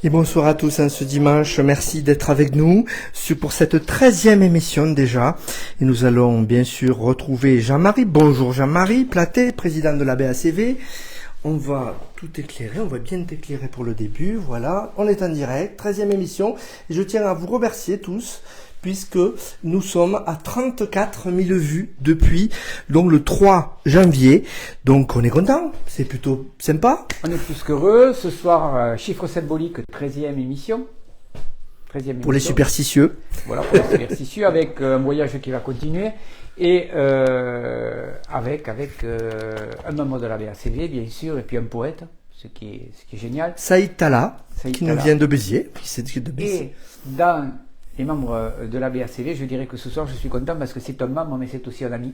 Et bonsoir à tous ce dimanche, merci d'être avec nous pour cette 13e émission déjà. Et nous allons bien sûr retrouver Jean-Marie. Bonjour Jean-Marie Platé, président de la BACV. On va tout éclairer, on va bien t'éclairer pour le début. Voilà, on est en direct, 13e émission. Et je tiens à vous remercier tous, puisque nous sommes à 34 000 vues depuis donc le 3 janvier. Donc on est content, c'est plutôt sympa. On est plus qu'heureux. Ce soir, chiffre symbolique, 13e émission. 13e pour les superstitieux. Voilà, pour les superstitieux, avec un voyage qui va continuer. Et avec un membre de la BACV, bien sûr, et puis un poète, ce qui est génial. Saïd Talla, qui nous vient de Béziers. Et dans les membres de la BACV, je dirais que ce soir, je suis content parce que c'est un membre, mais c'est aussi un ami.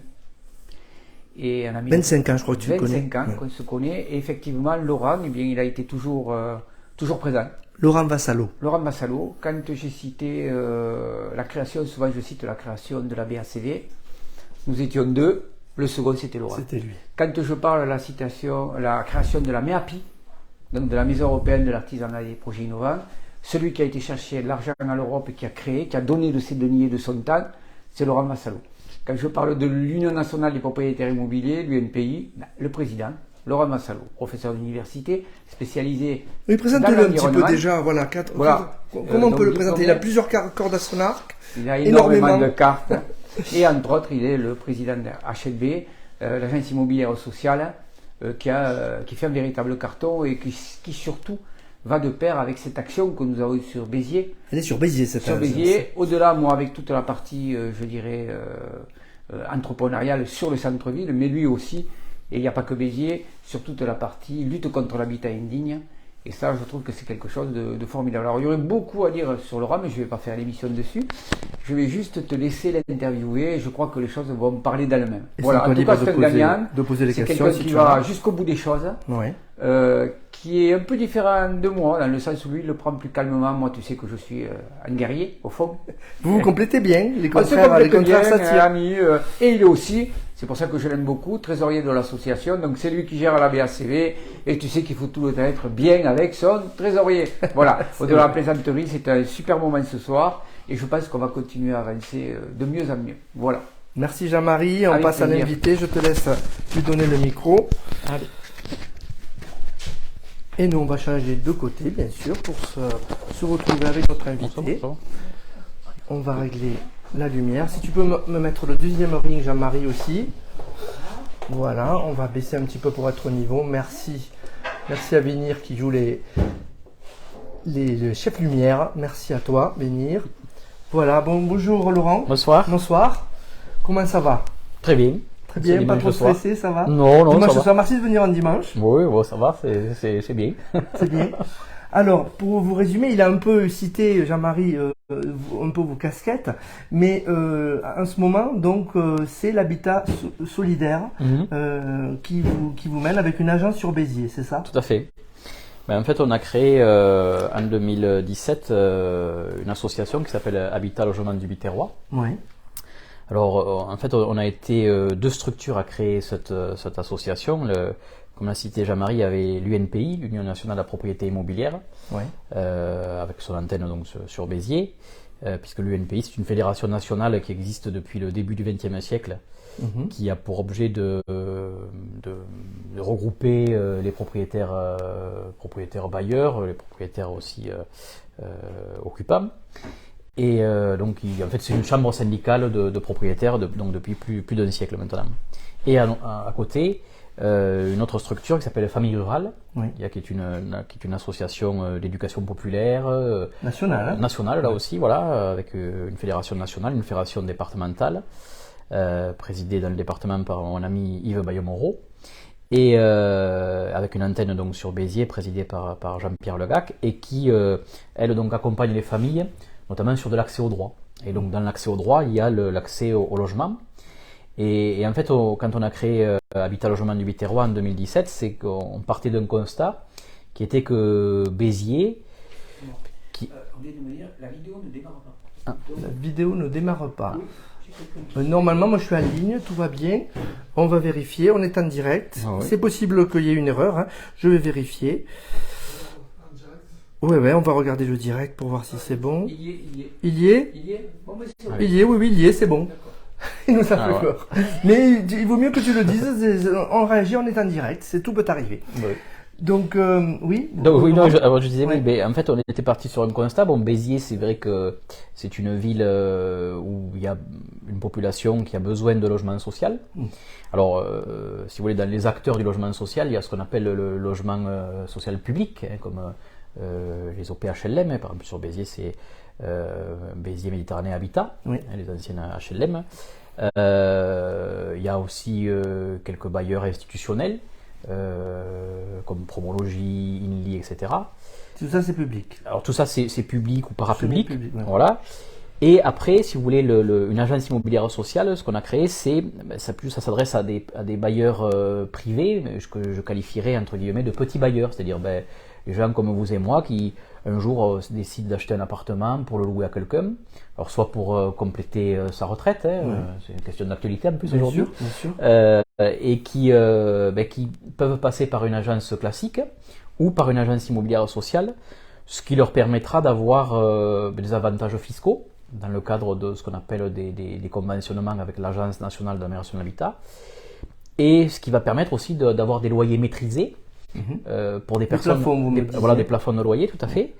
Et un ami 25 ans, je crois que tu le connais. 25 ans qu'on se connaît. Et effectivement, Laurent, eh bien, il a été toujours présent. Laurent Vassallo. Laurent Vassallo, quand j'ai cité la création, souvent je cite la création de la BACV, nous étions deux, Le second, c'était Laurent. C'était lui. Quand je parle de la création de la MEAPI, donc de la Maison européenne de l'artisanat et des projets innovants, celui qui a été chercher l'argent à l'Europe et qui a créé, qui a donné de ses deniers et de son temps, c'est Laurent Vassallo. Quand je parle de l'Union nationale des propriétaires immobiliers, l'UNPI, le président, Laurent Vassallo, professeur d'université, spécialisé Oui, présentez-le un petit peu déjà. Voilà, comment on peut le présenter? Il a plusieurs cordes à son arc. Il a énormément de cartes. Et entre autres, il est le président de HLB, l'agence immobilière sociale, qui fait un véritable carton et qui surtout va de pair avec cette action que nous avons eue sur Béziers. Elle est sur Béziers, cette Sur Béziers. Au-delà, moi, avec toute la partie, je dirais, entrepreneuriale sur le centre-ville, mais lui aussi, et il n'y a pas que Béziers, sur toute la partie lutte contre l'habitat indigne. Et ça, je trouve que c'est quelque chose de formidable. Alors, il y aurait beaucoup à dire sur Laurent, mais je ne vais pas faire l'émission dessus. Je vais juste te laisser l'interviewer et je crois que les choses vont parler d'elles-mêmes. Voilà, en tout cas, c'est un gagnant. C'est quelqu'un qui va jusqu'au bout des choses, qui est un peu différent de moi, dans le sens où lui, il le prend plus calmement. Moi, tu sais que je suis un guerrier, au fond. Vous vous complétez bien, les contraires s'attirent. Et il est aussi, c'est pour ça que je l'aime beaucoup, trésorier de l'association. Donc, c'est lui qui gère la BACV. Et tu sais qu'il faut tout le temps être bien avec son trésorier. Voilà, au-delà de la plaisanterie, c'est un super moment ce soir. Et je pense qu'on va continuer à avancer de mieux en mieux. Voilà. Merci Jean-Marie, on passe à l'invité. Je te laisse lui donner le micro. Allez. Et nous, on va changer de côté, bien sûr, pour se retrouver avec notre invité. On va régler la lumière. Si tu peux me mettre le deuxième ring, Jean-Marie, aussi. Voilà, on va baisser un petit peu pour être au niveau. Merci. Merci à Bénir qui joue les chefs lumière. Merci à toi, Bénir. Voilà, bonjour Laurent. Bonsoir. Bonsoir. Comment ça va? Très bien. Très bien, pas trop stressé, ça va? Non, dimanche ça va. Soir, merci de venir en dimanche. Oui, bon, ça va, c'est bien. C'est bien. Alors, pour vous résumer, il a un peu cité, Jean-Marie, un peu vos casquettes, mais en ce moment, donc, c'est l'habitat solidaire qui vous mène avec une agence sur Béziers, c'est ça? Tout à fait. Ben, en fait, on a créé en 2017 une association qui s'appelle Habitat Logement du Biterrois. Oui. Alors, en fait, on a été deux structures à créer cette association. Comme l'a cité Jean-Marie, il y avait l'UNPI, l'Union nationale de la propriété immobilière, avec son antenne donc sur Béziers, puisque l'UNPI, c'est une fédération nationale qui existe depuis le début du XXe siècle, qui a pour objet de regrouper les propriétaires bailleurs, les propriétaires aussi occupants. Et donc, en fait, c'est une chambre syndicale de propriétaires donc depuis plus d'un siècle maintenant. Et à côté, une autre structure qui s'appelle Famille Rurale, qui est une association d'éducation populaire nationale là aussi, voilà, avec une fédération nationale, une fédération départementale, présidée dans le département par mon ami Yves Bayon-Moreau, et avec une antenne donc sur Béziers, présidée par Jean-Pierre Legac, et qui elle donc accompagne les familles, notamment sur de l'accès au droit. Et donc dans l'accès au droit, il y a l'accès au logement. Et en fait, quand on a créé Habitat Logement du Biterrois en 2017, c'est qu'on partait d'un constat qui était que Béziers... On vient de me dire, la vidéo ne démarre pas. La vidéo ne démarre pas. Normalement, moi je suis en ligne, tout va bien. On va vérifier, on est en direct. Ah oui. C'est possible qu'il y ait une erreur, hein. Je vais vérifier. Ouais, on va regarder le direct pour voir si c'est bon. Il y est. Bon, mais c'est bon. Il y est, oui, il y est, c'est bon. Il nous a fait peur. Mais il vaut mieux que tu le dises, on réagit, on est en direct, tout peut arriver. Oui. Donc, oui. Donc, oui, non, je disais, oui, mais en fait, on était parti sur un constat. Bon, Béziers, c'est vrai que c'est une ville où il y a une population qui a besoin de logement social. Alors, si vous voulez, dans les acteurs du logement social, il y a ce qu'on appelle le logement social public, comme les OPHLM, par exemple sur Béziers, c'est Béziers Méditerranée Habitat, les anciennes HLM. Il y a aussi quelques bailleurs institutionnels, comme Promologie, Inly, etc. Tout ça, c'est public. Alors tout ça, c'est public ou parapublic, voilà. Et après, si vous voulez, une agence immobilière sociale, ce qu'on a créé, ça s'adresse à des bailleurs privés, que je qualifierais entre guillemets de petits bailleurs, c'est-à-dire les gens comme vous et moi qui un jour décident d'acheter un appartement pour le louer à quelqu'un, alors soit pour compléter sa retraite, c'est une question d'actualité en plus aujourd'hui, bien sûr. Et qui peuvent passer par une agence classique ou par une agence immobilière sociale, ce qui leur permettra d'avoir des avantages fiscaux dans le cadre de ce qu'on appelle des conventionnements avec l'Agence nationale d'amélioration de l'habitat, et ce qui va permettre aussi d'avoir des loyers maîtrisés pour des personnes, des plafonds de loyer, tout à fait,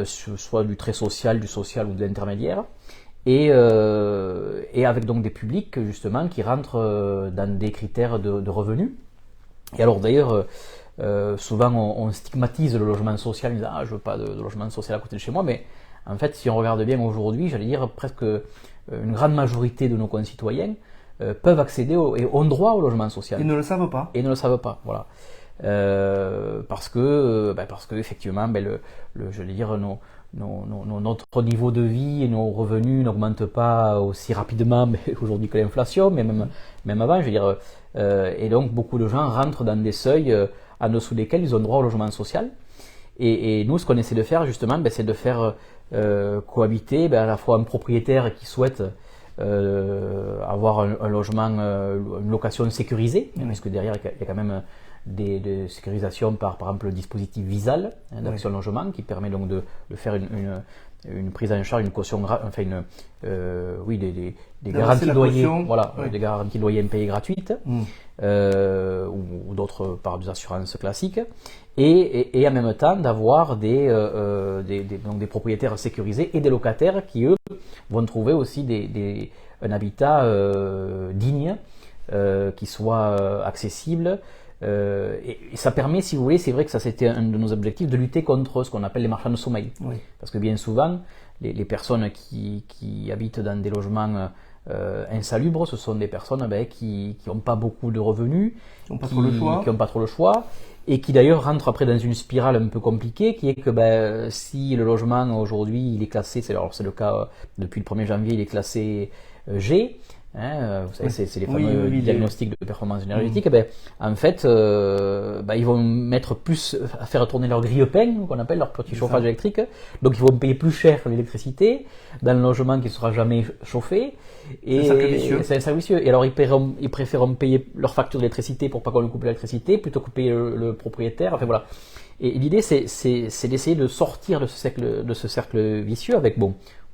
soit du très social, du social ou de l'intermédiaire, et avec donc des publics justement qui rentrent dans des critères de revenus. Et alors d'ailleurs, souvent on stigmatise le logement social, on dit je veux pas de logement social à côté de chez moi, mais en fait, si on regarde bien aujourd'hui, j'allais dire presque une grande majorité de nos concitoyens peuvent accéder et ont droit au logement social. Ils ne le savent pas. Et ne le savent pas, voilà. Parce que effectivement, j'allais dire, notre niveau de vie et nos revenus n'augmentent pas aussi rapidement aujourd'hui que l'inflation, mais même avant, je veux dire. Et donc, beaucoup de gens rentrent dans des seuils en dessous desquels ils ont droit au logement social. Et nous, ce qu'on essaie de faire, justement, c'est de faire cohabiter à la fois un propriétaire qui souhaite avoir un logement, une location sécurisée, parce que derrière, il y a quand même des sécurisations par exemple le dispositif Visal d'Action Logement qui permet donc de faire une prise en charge, une caution, enfin des garanties de loyer, des garanties de loyer impayées gratuites, ou d'autres par des assurances classiques, et en même temps d'avoir des propriétaires sécurisés et des locataires qui eux vont trouver aussi un habitat digne, qui soit accessible. Et ça permet, si vous voulez, c'est vrai que ça c'était un de nos objectifs, de lutter contre ce qu'on appelle les marchands de sommeil. Oui. Parce que bien souvent, les personnes qui habitent dans des logements insalubres, ce sont des personnes qui n'ont pas beaucoup de revenus, qui n'ont pas trop le choix, et qui d'ailleurs rentrent après dans une spirale un peu compliquée, qui est que si le logement aujourd'hui il est classé, c'est le cas depuis le 1er janvier, il est classé G, vous savez, c'est les fameux diagnostics de performance énergétique. En fait, ils vont mettre plus à faire tourner leur grille-pain, qu'on appelle leur petit chauffage électrique. Donc, ils vont payer plus cher l'électricité dans le logement qui ne sera jamais chauffé. Et c'est un cercle vicieux. Et alors, ils préfèrent payer leur facture d'électricité pour pas qu'on lui coupe l'électricité plutôt que payer le propriétaire. Enfin voilà. Et l'idée, c'est d'essayer de sortir de ce cercle vicieux avec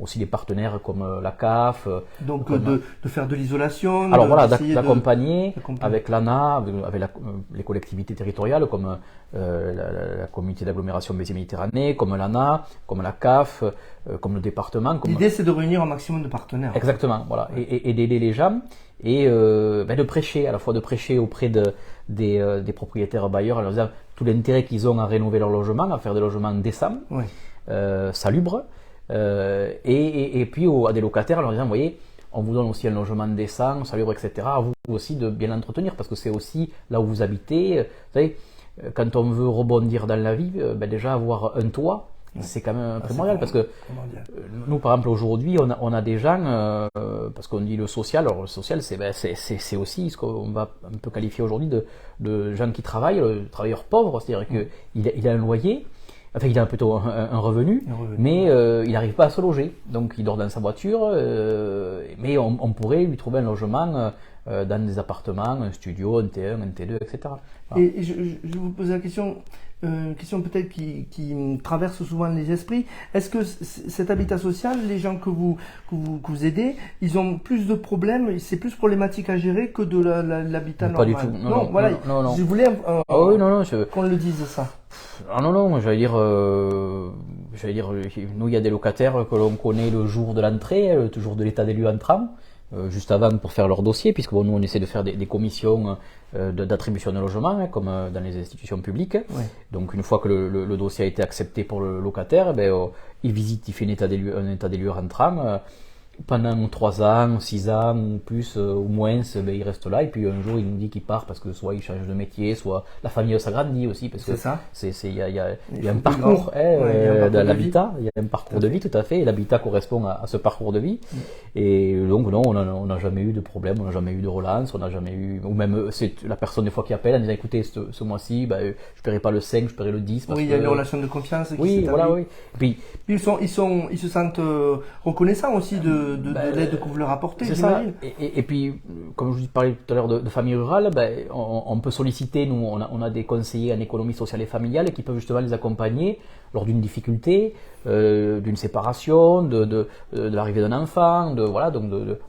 aussi des partenaires comme la CAF. Donc de faire de l'isolation. Alors voilà, d'accompagner avec l'ANA, avec les collectivités territoriales comme la communauté d'agglomération Béziers-Méditerranée, comme l'ANA, comme la CAF, comme le département. L'idée, c'est de réunir un maximum de partenaires. Exactement, voilà, et d'aider les gens et de prêcher, à la fois de prêcher auprès des propriétaires bailleurs en leur disant tout l'intérêt qu'ils ont à rénover leur logement, à faire des logements décents, salubres, et puis à des locataires en leur disant, vous voyez, on vous donne aussi un logement décent, salubre, etc. À vous aussi de bien l'entretenir, parce que c'est aussi là où vous habitez. Vous savez, quand on veut rebondir dans la vie, déjà avoir un toit, c'est quand même primordial, parce que nous, par exemple, aujourd'hui, on a des gens, parce qu'on dit le social, alors le social, c'est aussi ce qu'on va un peu qualifier aujourd'hui de gens qui travaillent, travailleurs pauvres, c'est-à-dire qu'il a un loyer, enfin il a plutôt un revenu, mais il n'arrive pas à se loger, donc il dort dans sa voiture, mais on pourrait lui trouver un logement dans des appartements, un studio, un T1, un T2, etc. Voilà. Et je vous pose la question, une question peut-être qui traverse souvent les esprits. Est-ce que cet habitat social, les gens que vous aidez, ils ont plus de problèmes, c'est plus problématique à gérer que de l'habitat normal? Pas du tout. Non. Je voulais qu'on le dise ça. Non, j'allais dire, nous il y a des locataires que l'on connaît le jour de l'entrée, le jour de l'état des lieux entrant. Juste avant pour faire leur dossier, puisque nous on essaie de faire des commissions d'attribution de logement, comme dans les institutions publiques. Ouais. Donc une fois que le dossier a été accepté pour le locataire, il visite, il fait un état des lieux rentrant, pendant 3 ans, 6 ans, ou plus, ou moins, ben, il reste là, et puis un jour il nous dit qu'il part parce que soit il change de métier, soit la famille s'agrandit aussi, parce que il y a un parcours de l'habitat, il y a un parcours de vie tout à fait, et l'habitat correspond à ce parcours de vie, et donc non, on n'a jamais eu de problème, on n'a jamais eu de relance, on n'a jamais eu, ou même c'est la personne des fois qui appelle en disant écoutez, ce mois-ci, ben, je paierai pas le 5, je paierai le 10. Oui, il y a une relation de confiance qui oui, voilà, oui. Puis ils se sentent reconnaissants aussi de l'aide que vous leur apportez, j'imagine. Et puis, comme je vous parlais tout à l'heure de famille rurale, ben, on peut solliciter, nous, on a des conseillers en économie sociale et familiale qui peuvent justement les accompagner lors d'une difficulté, d'une séparation, de l'arrivée d'un enfant, donc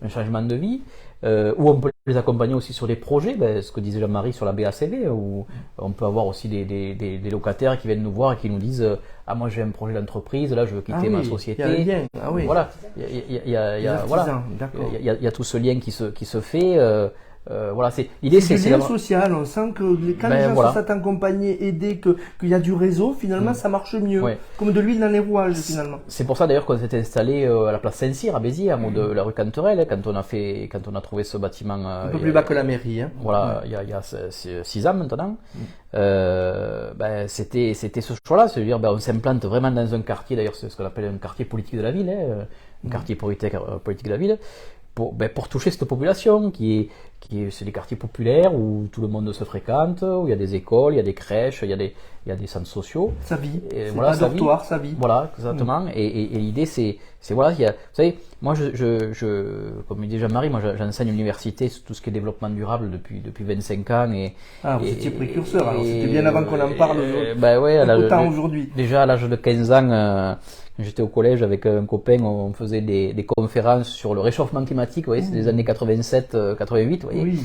un changement de vie. Ou on peut les accompagner aussi sur des projets, ce que disait Jean-Marie sur la BACV, où on peut avoir aussi des locataires qui viennent nous voir et qui nous disent ah moi j'ai un projet d'entreprise, là je veux quitter ma société. Il y a un lien. Ah oui. Voilà, il y a tout ce lien qui se fait. Voilà, l'idée c'est du lien social. On sent que quand les gens se sentent accompagnés, aidés, qu'il y a du réseau, finalement ça marche mieux. Ouais. Comme de l'huile dans les rouages finalement. C'est pour ça d'ailleurs qu'on s'est installé à la place Saint-Cyr à Béziers, à de la rue Canterelle, quand on a trouvé ce bâtiment. Un peu plus bas que la mairie. Hein. Voilà, il y a 6 ans maintenant. C'était ce choix-là, c'est-à-dire on s'implante vraiment dans un quartier, d'ailleurs c'est ce qu'on appelle un quartier politique de la ville, un quartier politique de la ville. Pour toucher cette population c'est des quartiers populaires où tout le monde se fréquente, où il y a des écoles, il y a des crèches, il y a des centres sociaux. Ça vit. C'est voilà, pas dortoir, ça vit. Voilà, exactement. Et l'idée, c'est voilà, vous savez, moi, comme dit Jean-Marie, moi, j'enseigne à l'université tout ce qui est développement durable depuis 25 ans. Vous étiez précurseur, alors c'était bien avant qu'on en parle autant aujourd'hui. Déjà, à l'âge de 15 ans, j'étais au collège avec un copain, on faisait des conférences sur le réchauffement climatique, vous voyez, c'est des années 87-88, vous voyez. Oui.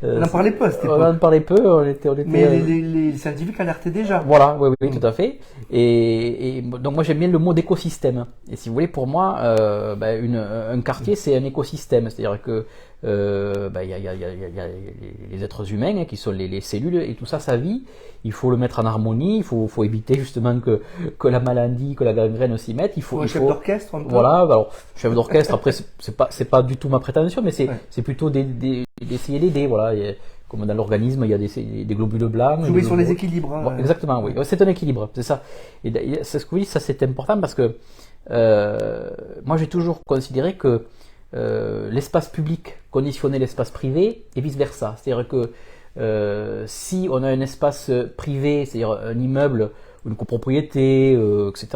On n'en parlait pas, c'était on en parlait peu, on était mais les scientifiques alertaient déjà. Voilà, oui, tout à fait. Et donc moi j'aime bien le mot d'écosystème. Et si vous voulez, pour moi, un quartier c'est un écosystème, c'est-à-dire que y a les êtres humains qui sont les cellules et tout ça, ça vit. Il faut le mettre en harmonie, il faut éviter justement que la maladie, que la gangrène s'y mette. Il faut un chef d'orchestre un peu. Voilà, alors chef d'orchestre. Après c'est pas du tout ma prétention, mais c'est plutôt d'essayer d'aider. Voilà, comme dans l'organisme, il y a des globules blancs. Jouer sur les équilibres. Hein, exactement, oui. C'est un équilibre, c'est ça. Et c'est ce que vous dites, ça c'est important parce que moi j'ai toujours considéré que l'espace public conditionnait l'espace privé et vice versa. C'est-à-dire que si on a un espace privé, c'est-à-dire un immeuble, une copropriété, etc.,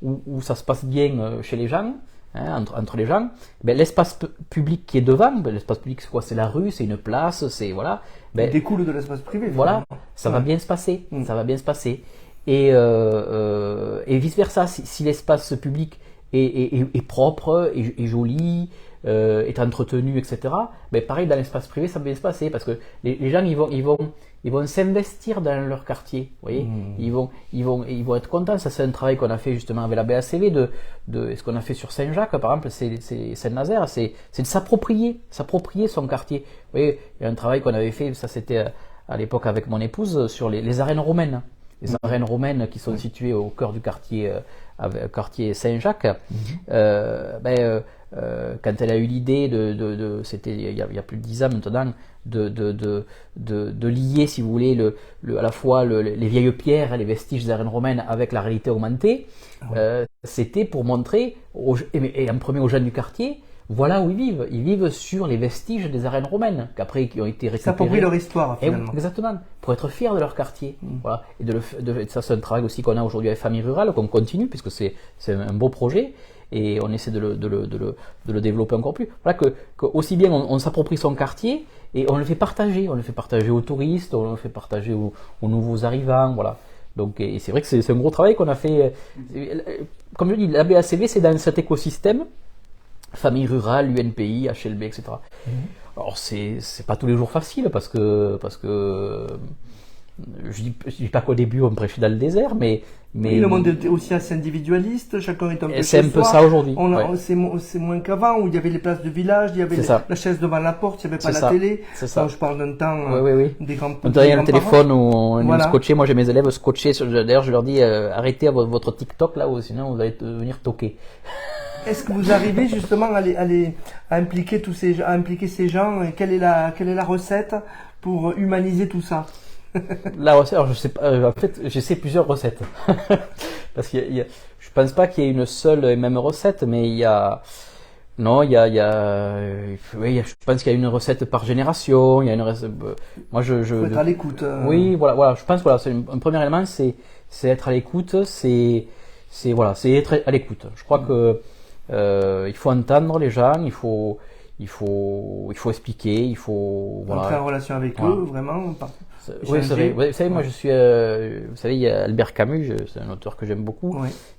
où ça se passe bien chez les gens, entre les gens, l'espace public qui est devant, l'espace public c'est quoi? C'est la rue, c'est une place, c'est voilà. Il découle de l'espace privé. Voilà, ça va bien se passer, ça va bien se passer. Et vice versa, si l'espace public est propre, est joli, est entretenu, etc. Pareil dans l'espace privé, ça va bien se passer parce que les gens ils vont s'investir dans leur quartier, vous voyez. Ils vont être contents. Ça c'est un travail qu'on a fait justement avec la BACV de ce qu'on a fait sur Saint-Jacques par exemple, c'est Saint-Nazaire, c'est de s'approprier son quartier. Vous voyez, il y a un travail qu'on avait fait, ça c'était à l'époque avec mon épouse sur les arènes romaines. Les arènes romaines qui sont situées au cœur du quartier, quartier Saint-Jacques. Quand elle a eu l'idée c'était il y a plus de 10 ans maintenant, de lier, si vous voulez, à la fois les vieilles pierres, les vestiges des arènes romaines avec la réalité augmentée, c'était pour montrer, et en premier aux jeunes du quartier, voilà où ils vivent. Ils vivent sur les vestiges des arènes romaines, qui ont été récupérées. Ça s'approprie leur histoire, finalement. Exactement, pour être fiers de leur quartier. Voilà. Et ça, c'est un travail aussi qu'on a aujourd'hui avec Famille Rurale, qu'on continue, puisque c'est un beau projet, et on essaie de le développer encore plus. Voilà, que aussi bien on s'approprie son quartier, et on le fait partager. On le fait partager aux touristes, on le fait partager aux nouveaux arrivants, voilà. Donc, et c'est vrai que c'est un gros travail qu'on a fait. Comme je dis, la BACV, c'est dans cet écosystème. Famille rurale, UNPI, HLB, etc. Alors c'est pas tous les jours facile parce que je dis pas qu'au début on prêchait dans le désert, mais le monde est aussi assez individualiste, chacun est un peu chez c'est un peu ça aujourd'hui. C'est moins qu'avant où il y avait les places de village, il y avait la chaise devant la porte, il n'y avait pas la télé. C'est ça. Je parle d'un temps des grands. On a un téléphone où on est scotché. Moi j'ai mes élèves scotchés. D'ailleurs je leur dis arrêtez votre TikTok là, ou sinon vous allez venir toquer. Est-ce que vous arrivez justement à impliquer à impliquer ces gens et quelle est la recette pour humaniser tout ça? La recette, alors je sais pas, en fait, j'essaie plusieurs recettes. Parce je pense pas qu'il y ait une seule et même recette, mais non, oui, je pense qu'il y a une recette par génération, il y a une recette, moi Faut être à l'écoute. Oui, voilà, je pense, voilà, c'est un premier élément, c'est être à l'écoute, c'est être à l'écoute. Je crois que, il faut entendre les gens, il faut expliquer, il faut, entrer en relation avec eux, vraiment. Oui, c'est vrai. Vous savez, moi, je suis, vous savez, il y a Albert Camus, c'est un auteur que j'aime beaucoup,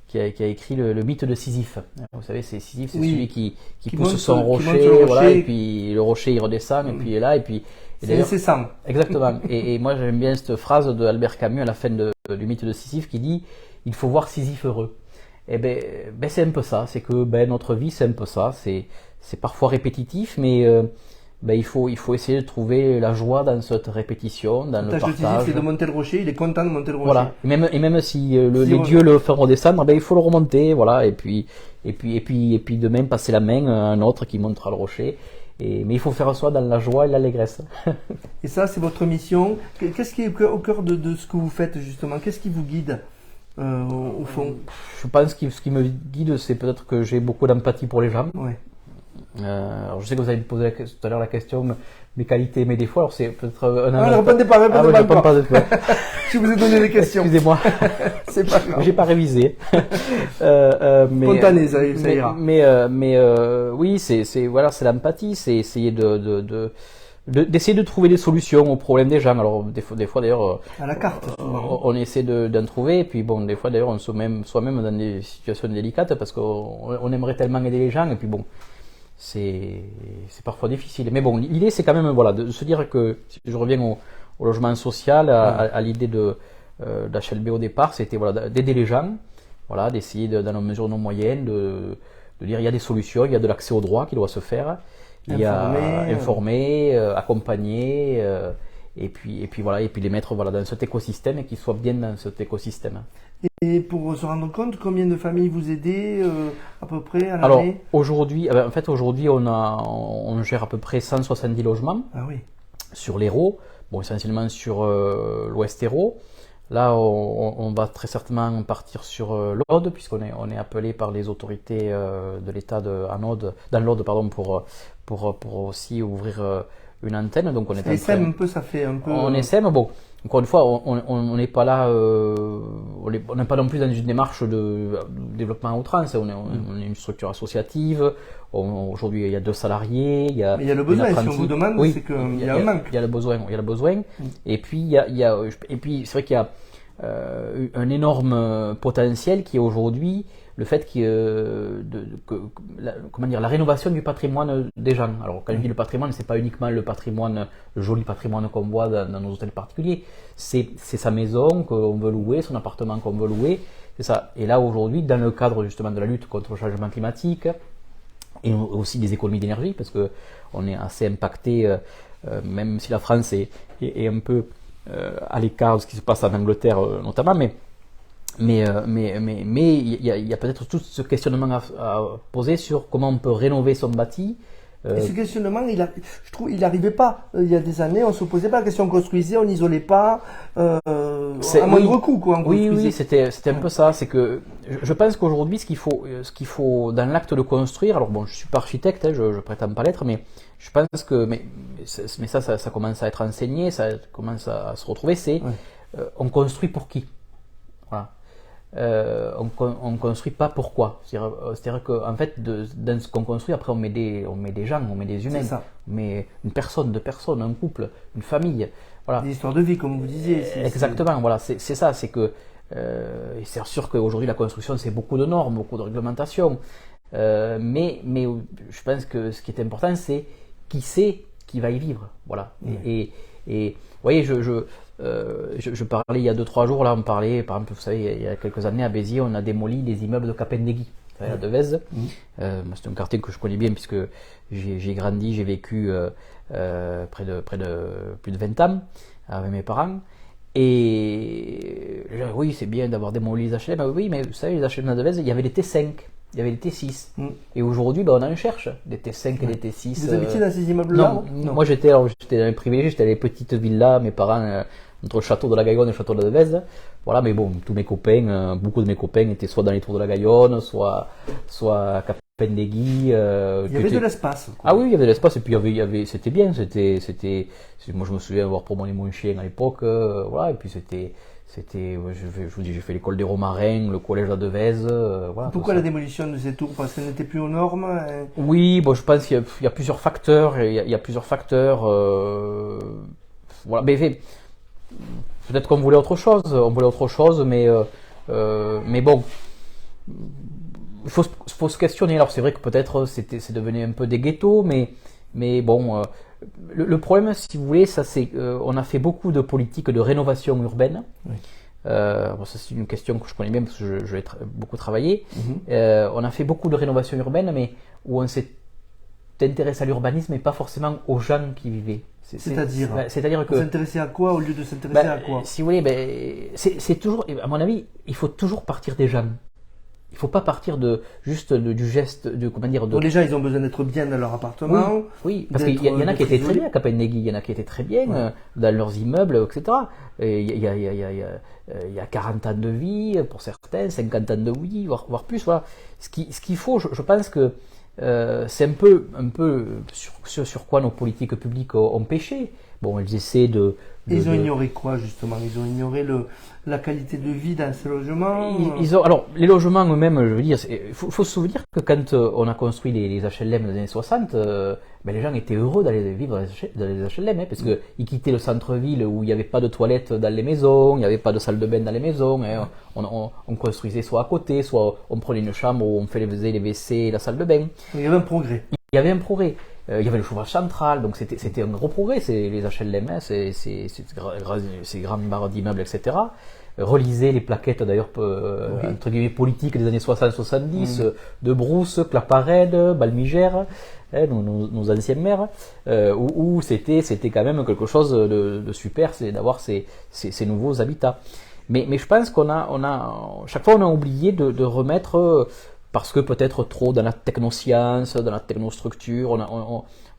qui a écrit le mythe de Sisyphe. Vous savez, Sisyphe, c'est celui qui pousse son rocher, voilà, et puis le rocher, il redescend, et puis il est là, et puis. C'est incessant. Exactement. et moi, j'aime bien cette phrase de Albert Camus à la fin du mythe de Sisyphe qui dit, il faut voir Sisyphe heureux. Et ben c'est un peu ça. C'est que, notre vie, c'est un peu ça. C'est parfois répétitif, mais, il faut essayer de trouver la joie dans cette répétition, dans le partage. C'est de monter le rocher, il est content de monter le rocher. Voilà. Et même si les dieux le font redescendre, il faut le remonter, voilà. Et puis demain passer la main à un autre qui montera le rocher. Mais il faut faire soi dans la joie et l'allégresse. Et ça, c'est votre mission. Qu'est-ce qui est au cœur de ce que vous faites justement? Qu'est-ce qui vous guide au fond? Je pense que ce qui me guide, c'est peut-être que j'ai beaucoup d'empathie pour les gens. Ouais. Alors je sais que vous allez me poser tout à l'heure la question, mes qualités, mes défauts. Alors c'est peut-être un ne répondez pas, répondez pas. Je vous ai donné les questions. Excusez-moi. C'est pas grave. J'ai pas révisé. Spontané, ça ira. Oui, c'est l'empathie, c'est essayer d'essayer de trouver des solutions aux problèmes des gens. Alors des fois d'ailleurs à la carte on essaie d'en trouver, et puis bon, des fois d'ailleurs on se met soi-même dans des situations délicates parce qu'on aimerait tellement aider les gens, et puis bon, c'est parfois difficile. Mais bon, l'idée c'est quand même, voilà, de se dire que, si je reviens au logement social, à l'idée d'HLB au départ, c'était, voilà, d'aider les gens, voilà, d'essayer dans nos mesures, nos moyens, de dire il y a des solutions, il y a de l'accès au droit qui doit se faire, il y a informer, accompagner, et puis voilà, et puis les mettre, voilà, dans cet écosystème, et qu'ils soient bien dans cet écosystème. Et pour se rendre compte, combien de familles vous aidez à peu près à l'année? Alors aujourd'hui, on gère à peu près 170 logements sur l'Hérault, bon, essentiellement sur l'Ouest Hérault. Là, on va très certainement partir sur l'Aude, puisqu'on est appelé par les autorités de l'État dans l'Aude, pour aussi ouvrir une antenne. Donc on est essaime un peu, ça fait un peu. On essaime, bon. Encore une fois, on n'est pas là, on n'est pas non plus dans une démarche de développement à outrance. On est une structure associative. Aujourd'hui, il y a 2 salariés. Mais il y a le besoin. Si on vous demande, c'est qu'il y a un manque. Il y a le besoin. Et puis c'est vrai qu'il y a un énorme potentiel qui est aujourd'hui le fait la rénovation du patrimoine des gens. Alors quand je dis le patrimoine, c'est pas uniquement le patrimoine, le joli patrimoine qu'on voit dans nos hôtels particuliers, c'est sa maison qu'on veut louer, son appartement qu'on veut louer, c'est ça. Et là aujourd'hui, dans le cadre justement de la lutte contre le changement climatique et aussi des économies d'énergie, parce que on est assez impacté, même si la France est un peu à l'écart de ce qui se passe en Angleterre notamment, mais il y a peut-être tout ce questionnement à poser sur comment on peut rénover son bâti. Et ce questionnement, je trouve, il n'arrivait pas. Il y a des années, on ne se posait pas la question, on construisait, on n'isolait pas, à moindre coût, quoi. Oui, c'était un peu ça. C'est que je pense qu'aujourd'hui, ce qu'il faut dans l'acte de construire. Alors bon, je suis pas architecte, hein, je prétends pas l'être, mais je pense que, mais ça commence à être enseigné, ça commence à se retrouver. C'est on construit pour qui? Voilà. On construit pas pourquoi. C'est-à-dire qu'en fait, dans ce qu'on construit, après on met des gens, on met des humains, on met une personne, 2 personnes, un couple, une famille. Voilà. Des histoires de vie, comme vous disiez. Exactement. Voilà, c'est ça. C'est que c'est sûr qu'aujourd'hui la construction, c'est beaucoup de normes, beaucoup de réglementations. Mais je pense que ce qui est important, c'est qui sait qui va y vivre. Voilà. Et vous voyez, je parlais il y a 2-3 jours, là, on parlait, par exemple, vous savez, il y a quelques années à Béziers, on a démoli des immeubles de Capendegui, à Devèze. C'est un quartier que je connais bien puisque j'ai grandi, j'ai vécu près de plus de 20 ans avec mes parents. Et oui, c'est bien d'avoir démoli les HLM, oui, mais vous savez, les HLM à Devèze, il y avait les T5. il y avait des T6. Et aujourd'hui, ben, on en cherche des T5 et des T6. Vous habitiez dans ces immeubles-là? Non, moi j'étais dans les privilégiés, j'étais dans les petites villas, mes parents, entre le château de la Gaillonne et le château de la Devèze. Voilà, mais bon, tous mes copains, beaucoup de mes copains étaient soit dans les tours de la Gaillonne, soit à Capendegui. Il y avait de l'espace. Ah oui, il y avait de l'espace, et puis c'était bien, moi je me souviens avoir promené mon chien à l'époque, voilà, et puis je vous dis, j'ai fait l'école des Romarins, le collège de la Devèze, voilà. Pourquoi la démolition de ces tours? Parce qu'elles n'étaient plus aux normes? Oui, bon, je pense qu'il y a plusieurs facteurs, voilà, mais peut-être qu'on voulait autre chose, mais bon, il faut se questionner. Alors c'est vrai que peut-être c'est devenu un peu des ghettos, mais bon, le problème, si vous voulez, ça c'est on a fait beaucoup de politiques de rénovation urbaine. Oui. Bon, ça c'est une question que je connais bien parce que je l'ai beaucoup travaillé. On a fait beaucoup de rénovation urbaine, mais où on s'est intéressé à l'urbanisme et pas forcément aux gens qui vivaient. C'est-à-dire que s'intéresser à quoi au lieu de s'intéresser à quoi? Si vous voulez, c'est toujours, à mon avis, il faut toujours partir des gens. Il faut pas partir du geste, comment dire. Donc les gens, ils ont besoin d'être bien dans leur appartement. Oui, parce qu'il y en a qui étaient très bien à Capendegui, il y en a qui étaient très bien dans leurs immeubles, etc. Et il y a 40 ans de vie pour certains, 50 ans de vie, voire plus. Voilà. Ce qu'il faut, je pense que c'est un peu sur quoi nos politiques publiques ont péché. Bon, elles essaient Ils ont ignoré quoi, justement? Ils ont ignoré la qualité de vie dans ces logements? Alors, les logements eux-mêmes, je veux dire, il faut se souvenir que quand on a construit les HLM dans les années 60, ben, les gens étaient heureux d'aller vivre dans les HLM, hein, parce qu'ils quittaient le centre-ville où il n'y avait pas de toilettes dans les maisons, il n'y avait pas de salle de bain dans les maisons, hein, on construisait soit à côté, soit on prenait une chambre où on faisait les WC et la salle de bain. Il y avait un progrès. Il y avait un progrès. Il y avait le chauffage central, donc c'était un gros progrès, les HLM, hein, ces grandes barres d'immeubles, etc. Relisez les plaquettes d'ailleurs entre guillemets politiques des années 60-70 de Brousse, Claparède, Balmigère, hein, nos anciens maires, où c'était quand même quelque chose de super, c'est d'avoir ces nouveaux habitats. Mais je pense chaque fois on a oublié de remettre, parce que peut-être trop dans la technoscience, dans la technostructure,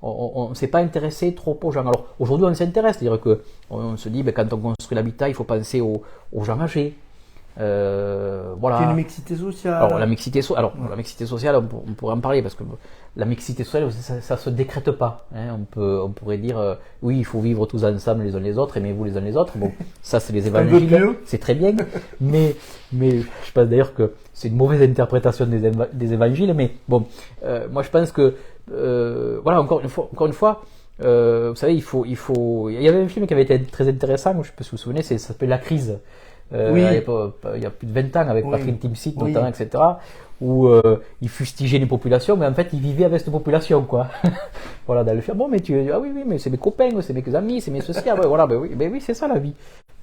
on ne s'est pas intéressé trop aux gens. Alors aujourd'hui on s'intéresse, c'est-à-dire qu'on se dit, ben, quand on construit l'habitat, il faut penser aux gens âgés. Voilà. Il y a une mixité sociale. Alors la mixité sociale, on pourrait en parler, parce que la mixité sociale, ça se décrète pas. Hein. On pourrait dire, oui, il faut vivre tous ensemble les uns les autres, aimez-vous les uns les autres. Bon, ça c'est les évangiles, c'est très bien, mais je pense d'ailleurs que c'est une mauvaise interprétation des évangiles. Mais bon, moi je pense que voilà, encore une fois. Vous savez, il y avait un film qui avait été très intéressant, je ne sais pas si vous vous souvenez, ça s'appelle La Crise. Oui. Il y a plus de 20 ans, avec Patrick Timsit notamment, etc., où il fustigeait les populations, mais en fait il vivait avec cette population, quoi. Voilà, dans le film. Bon, mais oui, mais c'est mes copains, c'est mes amis, c'est mes sociaux. Ouais, voilà, ben oui, c'est ça la vie.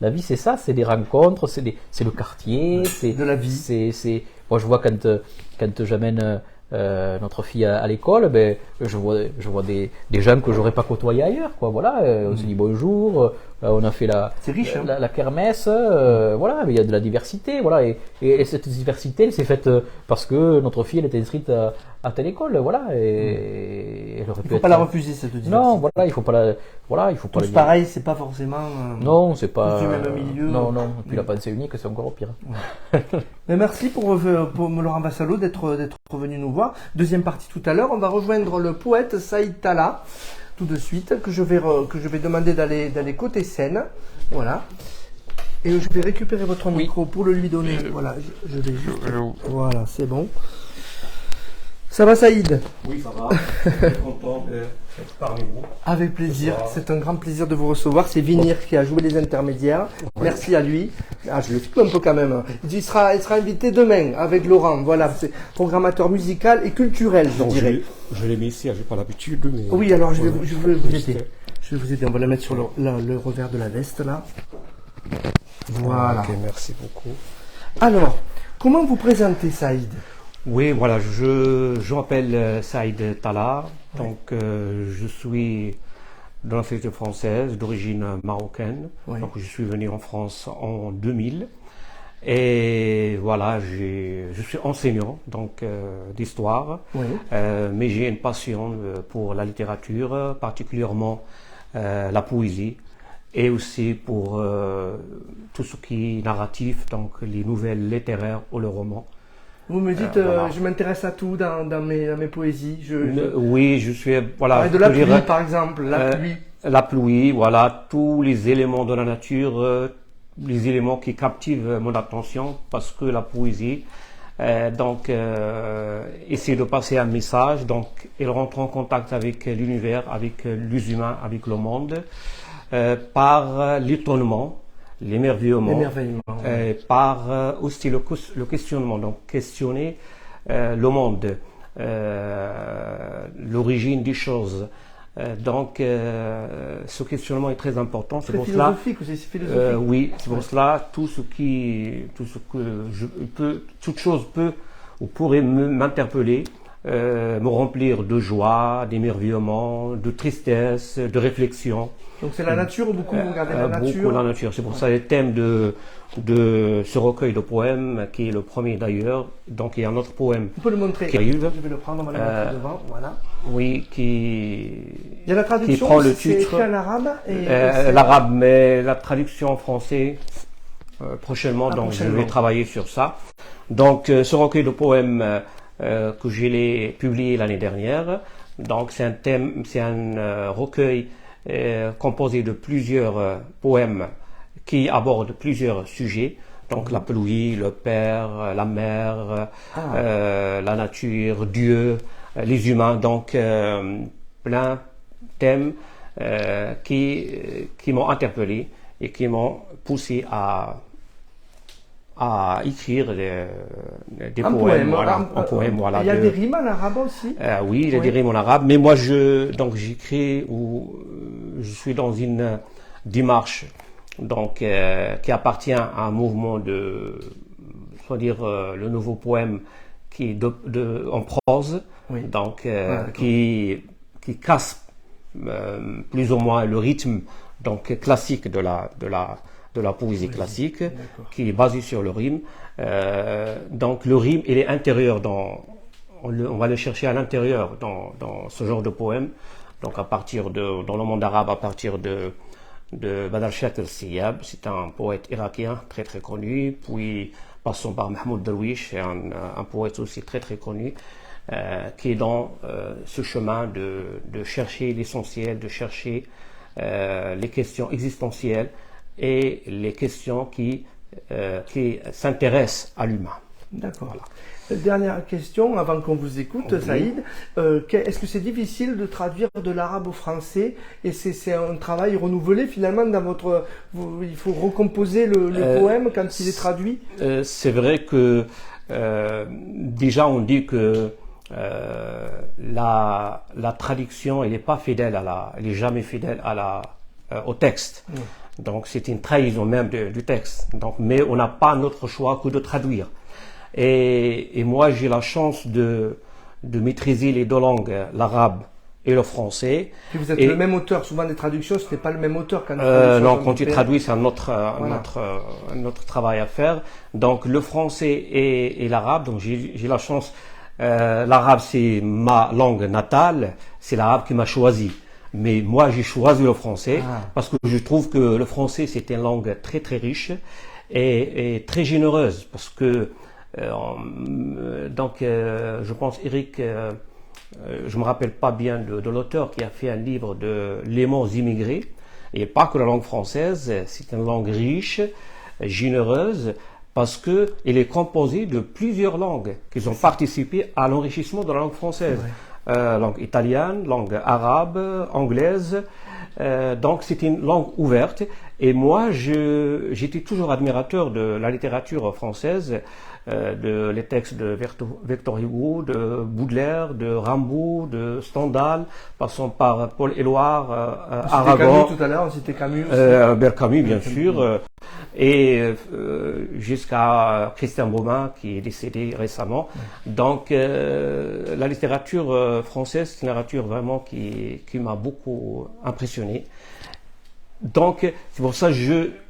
La vie, c'est ça, c'est des rencontres, c'est le quartier, c'est de la vie. Moi, je vois quand j'amène notre fille à l'école, ben je vois des gens que j'aurais pas côtoyés ailleurs, quoi. Voilà, on se dit bonjour, on a fait c'est riche, hein. la kermesse, voilà, mais il y a de la diversité, voilà, et cette diversité, elle s'est faite parce que notre fille elle était inscrite à telle école, voilà, et elle aurait pu faut pas la refuser, cette diversité. Non, voilà, il faut pas tous pareil, c'est pas forcément non, c'est pas du même milieu. Non, et puis la pensée unique, c'est encore pire. Mais merci pour Laurent Vassallo d'être venu nous voir. Deuxième partie tout à l'heure, on va rejoindre le poète Saïd Talla tout de suite, que je vais demander d'aller côté scène. Voilà. Et je vais récupérer votre micro pour le lui donner. Voilà, je vais juste. Voilà, c'est bon. Ça va, Saïd? Oui, ça va. Je suis content d'être parmi vous. Avec plaisir. C'est un grand plaisir de vous recevoir. C'est Vinir qui a joué les intermédiaires. Merci à lui. Ah, je le filme un peu quand même. Il sera invité demain avec Laurent. Voilà, c'est programmateur musical et culturel, je dirais. Je l'ai mis ici, j'ai pas l'habitude. Mais... Oui, alors je vais vous aider. Je vais vous aider. On va la mettre sur le revers de la veste là. Voilà. Ok, merci beaucoup. Alors, comment vous présentez, Saïd? Oui, voilà, je m'appelle Saïd Talla, donc je suis de la nationalité française, d'origine marocaine. Oui. Donc je suis venu en France en 2000. Et voilà, je suis enseignant donc d'histoire, Oui. mais j'ai une passion pour la littérature, particulièrement la poésie, et aussi pour tout ce qui est narratif, donc les nouvelles littéraires ou le roman. Vous me dites, voilà. je m'intéresse à tout dans mes poésies. Oui, je suis voilà. Parler de je la peux pluie, dire, par exemple, la pluie. la pluie, voilà, tous les éléments de la nature, les éléments qui captivent mon attention, parce que la poésie, essaie de passer un message, donc elle rentre en contact avec l'univers, avec les humains, avec le monde, par l'étonnement, l'émerveillement, par aussi le questionnement, donc questionner le monde, l'origine des choses. Ce questionnement est très important. C'est philosophique aussi, c'est philosophique. Oui, c'est pour cela toute chose peut ou pourrait m'interpeller, me remplir de joie, d'émerveillement, de tristesse, de réflexion. Donc c'est la nature, beaucoup vous regardez la nature. Beaucoup la nature. C'est pour ça le thème de ce recueil de poèmes, qui est le premier d'ailleurs. Donc il y a un autre poème On peut le montrer. qui arrive. Je vais le prendre, on va le mettre devant. Voilà. Oui, Il y a la traduction, qui prend le c'est titre. écrit en arabe. L'arabe, mais la traduction en français prochainement. Donc je vais travailler sur ça. Donc ce recueil de poèmes que j'ai publié l'année dernière. Donc c'est un recueil composé de plusieurs poèmes qui abordent plusieurs sujets. Donc la pluie, le père, la mer, la nature, Dieu, les humains. Donc plein de thèmes qui m'ont interpellé et qui m'ont poussé à écrire des poèmes. Un poème, voilà. Il y a des rimes en arabe aussi. Oui, il y a des rimes en arabe. Mais moi, j'écris ou je suis dans une démarche qui appartient à un mouvement le nouveau poème qui est en prose, oui. Donc qui casse plus ou moins le rythme classique de la poésie classique, qui est basée sur le rime. Donc le rime, il est intérieur on va le chercher à l'intérieur dans ce genre de poème. Donc dans le monde arabe, à partir de Badr Shakir Siyab, c'est un poète irakien très très connu, puis passons par Mahmoud Darwish, un poète aussi très très connu, qui est dans ce chemin de chercher l'essentiel, de chercher les questions existentielles et les questions qui s'intéressent à l'humain. D'accord. Voilà. Dernière question, avant qu'on vous écoute, oui. Saïd. Est-ce que c'est difficile de traduire de l'arabe au français? Et c'est un travail renouvelé finalement dans votre... il faut recomposer le poème quand il est traduit? C'est vrai que déjà on dit que la traduction, elle n'est pas fidèle elle est jamais fidèle au texte. Oui. Donc c'est une trahison même du texte. Mais on n'a pas notre choix que de traduire. Et moi, j'ai la chance de maîtriser les deux langues, l'arabe et le français. Puis vous êtes le même auteur. Souvent, les traductions, ce n'est pas le même auteur quand non, quand tu traduis, c'est un autre travail à faire. Donc, le français et l'arabe. Donc, j'ai la chance. L'arabe, c'est ma langue natale. C'est l'arabe qui m'a choisi. Mais moi, j'ai choisi le français parce que je trouve que le français, c'est une langue très, très riche et très généreuse parce que je pense Eric, je me rappelle pas bien de l'auteur qui a fait un livre de Léments immigrés, et pas que la langue française, c'est une langue riche, généreuse, parce que elle est composée de plusieurs langues qui ont participé à l'enrichissement de la langue française. Langue italienne, langue arabe, anglaise, donc c'est une langue ouverte. Et moi, j'étais toujours admirateur de la littérature française, les textes de Victor Hugo, de Baudelaire, de Rimbaud, de Stendhal, passant par Paul Éluard, Aragon. Camus tout à l'heure, on citait Camus. Albert Camus, bien sûr, et jusqu'à Christian Baumin, qui est décédé récemment. Donc, la littérature française, c'est une littérature vraiment qui m'a beaucoup impressionné. Donc, c'est pour ça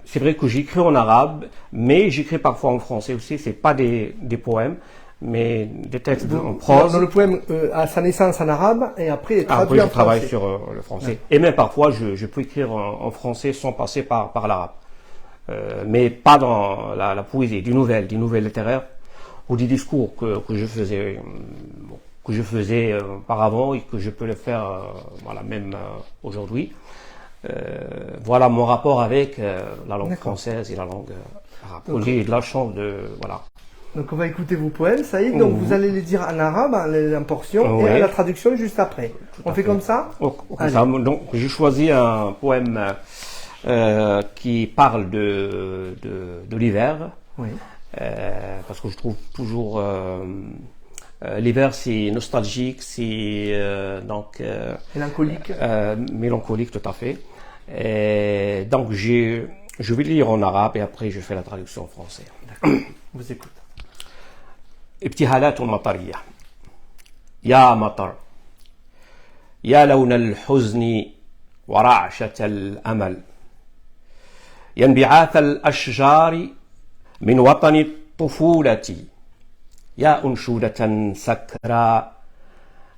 c'est vrai que j'écris en arabe, mais j'écris parfois en français aussi. C'est pas des poèmes, mais des textes en prose. Dans le poème à sa naissance en arabe et après traduit Après, je en travaille français. sur le français. Et même parfois, je peux écrire en français sans passer par l'arabe. Mais pas dans la poésie, des nouvelles littéraires ou des discours que je faisais auparavant et que je peux le faire même aujourd'hui. Voilà mon rapport avec la langue française et la langue arabe. J'ai de la chance voilà. Donc on va écouter vos poèmes, ça y est. Donc vous allez les dire en arabe, en portion, et à la traduction juste après. On fait comme ça. Donc j'ai choisi un poème qui parle de l'hiver. Oui. Parce que je trouve toujours l'hiver c'est nostalgique, c'est mélancolique. Mélancolique, tout à fait. Et donc je vais lire en arabe et après je fais la traduction en français. Vous écoute. ابتهالات مطرية. يا مطر، يا لون الحزن ورعشة الأمل، يا انبعاث الأشجار من وطن الطفولة، يا أنشودة سكرى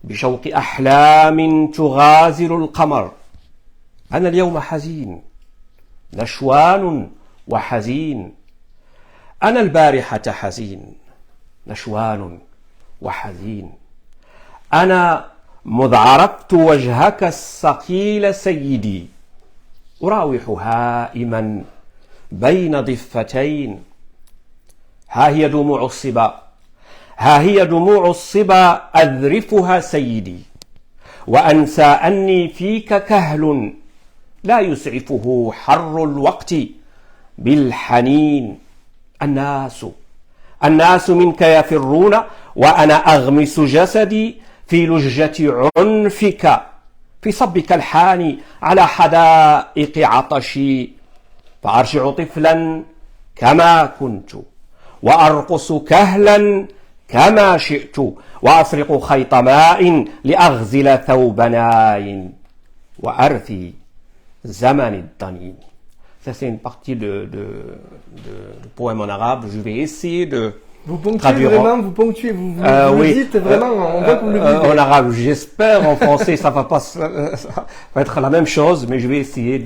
بشوق أحلام تغازل القمر. أنا اليوم حزين، نشوان وحزين. أنا البارحة حزين، نشوان وحزين. أنا مذ عرفت وجهك الثقيل سيدي، أراوح هائما بين ضفتين. ها هي دموع الصبا، ها هي دموع الصبا أذرفها سيدي، وأنسى أني فيك كهل لا يسعفه حر الوقت بالحنين. الناس منك يفرون، وأنا أغمس جسدي في لجة عنفك، في صبك الحاني على حدائق عطشي. فأرجع طفلا كما كنت، وأرقص كهلا كما شئت، وأسرق خيط ماء لأغزل ثوب ناي، وأرثي زمن الضنين. Ça, c'est une partie de poème en arabe. Je vais essayer de vous ponctuez traduire. Vraiment, vous ponctuez, vous le dites vraiment, on voit que vous le vivez. En arabe, j'espère. En français, ça va être la même chose, mais je vais essayer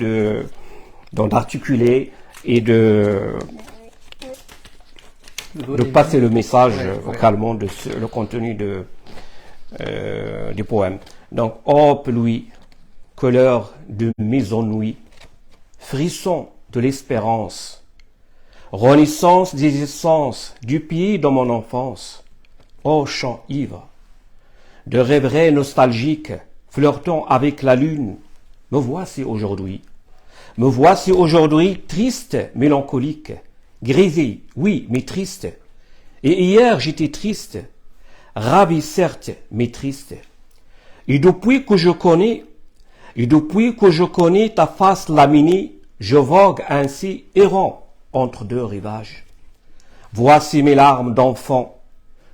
d'en articuler et de passer le message vocalement de le contenu du poème. Donc, ô pluie, couleur de mes ennuis, frisson de l'espérance, renaissance des essences du pied dans mon enfance, ô chant ivre, de rêveries nostalgiques, flirtant avec la lune, me voici aujourd'hui triste, mélancolique, grisé, oui, mais triste. Et hier j'étais triste, ravi certes, mais triste. Et depuis que je connais ta face laminée, je vogue ainsi errant entre deux rivages. Voici mes larmes d'enfant